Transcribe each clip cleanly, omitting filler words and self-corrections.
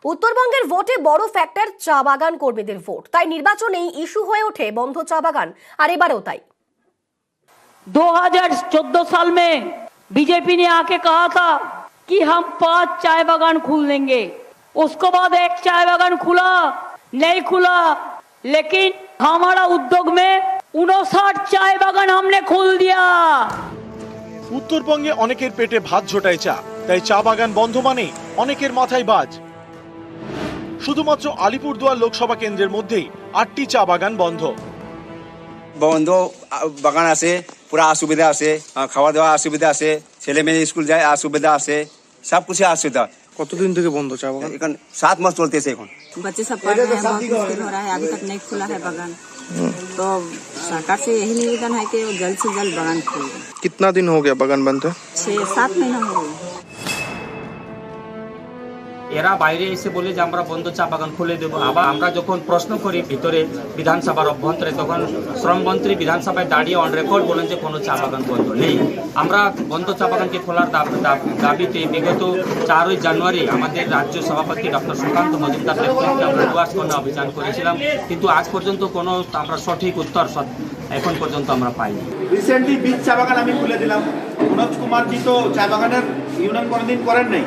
উত্তরবঙ্গের ভোটে বড় ফ্যাক্টর চা বাগান কর্মীদের ভোট, তাই নির্বাচনেই ইস্যু হয়ে ওঠে বন্ধ চা বাগান, আর এবারেও তাই। 2014 साल में बीजेपी ने आके कहा था कि हम 5 चाय बागान खोल देंगे। उसके बाद एक चाय बागान खुला नहीं खुला, लेकिन हमारा उद्योग में 59 चाय बागान हमने खोल दिया। উত্তরবঙ্গে অনেকের পেটে ভাত জোটায় চা, তাই চা বাগান বন্ধ মানে অনেকের মাথায় বাজ। শুধুমাত্র আলিপুরদুয়ার লোকসভা কেন্দ্রের মধ্যেই 8টি চা বাগান বন্ধ। বন্ধ বাগান আছে, পুরা অসুবিধা আছে, খাওয়া দাওয়া অসুবিধা আছে, ছেলে মেয়ে স্কুল যায় অসুবিধা আছে, সব কিছু অসুবিধা। কতদিন থেকে বন্ধ চা বাগান? এখন 7 মাস চলতেছে। এখন बच्चे सब पढ़ रहे हैं, बहुत मुश्किल हो रहा है, अभी तक नहीं खुला है बागान। तो सरकार से यही निवेदन है कि वो जल्द से जल्द बागान खोल दें। कितना दिन हो गया बागान बंद है? 6-7 महीना हो गया। এরা বাইরে এসে বলে যে আমরা বন্ধ চা বাগান খুলে দেবো। আবার আমরা যখন প্রশ্ন করি ভিতরে বিধানসভার অভ্যন্তরে, তখন শ্রমমন্ত্রী বিধানসভায় দাঁড়িয়ে অন রেকর্ড বলেন যে কোনো চা বাগান বন্ধ নেই। আমরা বন্ধ চা বাগানকে খোলার দাবিতে বিগত 4 জানুয়ারি আমাদের রাজ্য সভাপতি ডক্টর সুকান্ত মজুমদার নেতৃত্বে আমরা ডুয়ার্স কর্ণা অভিযান করেছিলাম, কিন্তু আজ পর্যন্ত কোনো আমরা সঠিক উত্তর এখন পর্যন্ত আমরা পাইনি। রিসেন্টলি বীজ চা বাগান আমি খুলে দিলাম। মনোজ কুমারজি তো চা বাগানের ইউনিয়ন কোনোদিন করেন নাই,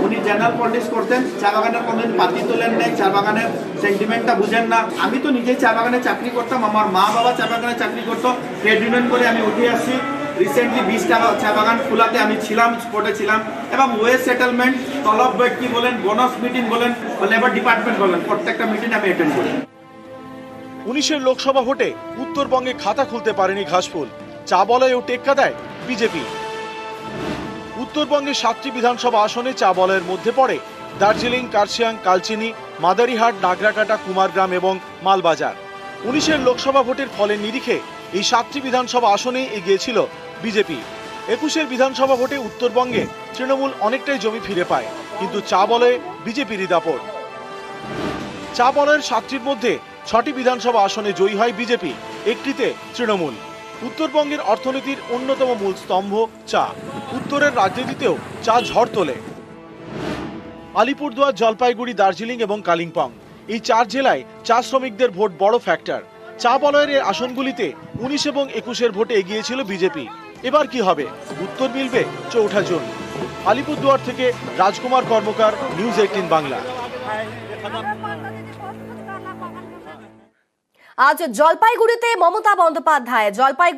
উনি জেনারেল পলিটিক্স করতেন। চা বাগানের কোনোদিন পাতি তোলেন নাই, চা বাগানের সেন্টিমেন্টটা বুঝেন না। আমি তো নিজেই চা বাগানে চাকরি করতাম, আমার মা বাবা চা বাগানে চাকরি করতো, ট্রেড ইউনিয়ন করে আমি উঠে আসছি। রিসেন্টলি 20টা চা বাগান খোলাতে আমি ছিলাম, স্পটে ছিলাম, এবং ওয়েজ সেটেলমেন্ট, তলব বৈঠকি বলেন, বোনাস মিটিং বলেন, লেবার ডিপার্টমেন্ট বলেন, প্রত্যেকটা মিটিং আমি অ্যাটেন্ড করি। 19-এর লোকসভা ভোটে উত্তরবঙ্গে খাতা খুলতে পারেনি ঘাসফুল, চা বলয়েও টেক্কা দেয় বিজেপি। উত্তরবঙ্গে 7টি বিধানসভা আসনে চা বলয়ের মধ্যে পড়ে দার্জিলিং, কার্শিয়াং, কালচিনি, মাদারিহাট, নাগরাকাটা, কুমারগ্রাম এবং মালবাজার। 19-এর লোকসভা ভোটের ফলের নিরিখে এই 7টি বিধানসভা আসনেই এগিয়ে ছিল বিজেপি। 21-এর বিধানসভা ভোটে উত্তরবঙ্গে তৃণমূল অনেকটাই জমি ফিরে পায়, কিন্তু চা বলয়ে বিজেপিরই দাপট। চা বলয়ের 7টির মধ্যে 6টি বিধানসভা আসনে জয়ী হয় বিজেপি, 1টিতে তৃণমূল। উত্তরবঙ্গের অর্থনীতির অন্যতম মূল স্তম্ভ চা, উত্তরের রাজনীতিতেও চা ঝড় তোলে। আলিপুরদুয়ার, জলপাইগুড়ি, দার্জিলিং এবং কালিম্পং, এই 4 জেলায় চা শ্রমিকদের ভোট বড় ফ্যাক্টর। চা বলয়ের এই আসনগুলিতে 19 এবং 21-এর ভোটে এগিয়েছিল বিজেপি। এবার কি হবে? উত্তর মিলবে 4 জুন। আলিপুরদুয়ার থেকে রাজকুমার কর্মকার, নিউজ 18 বাংলা। আজ জলপাইগুড়িতে মমতা বন্দ্যোপাধ্যায়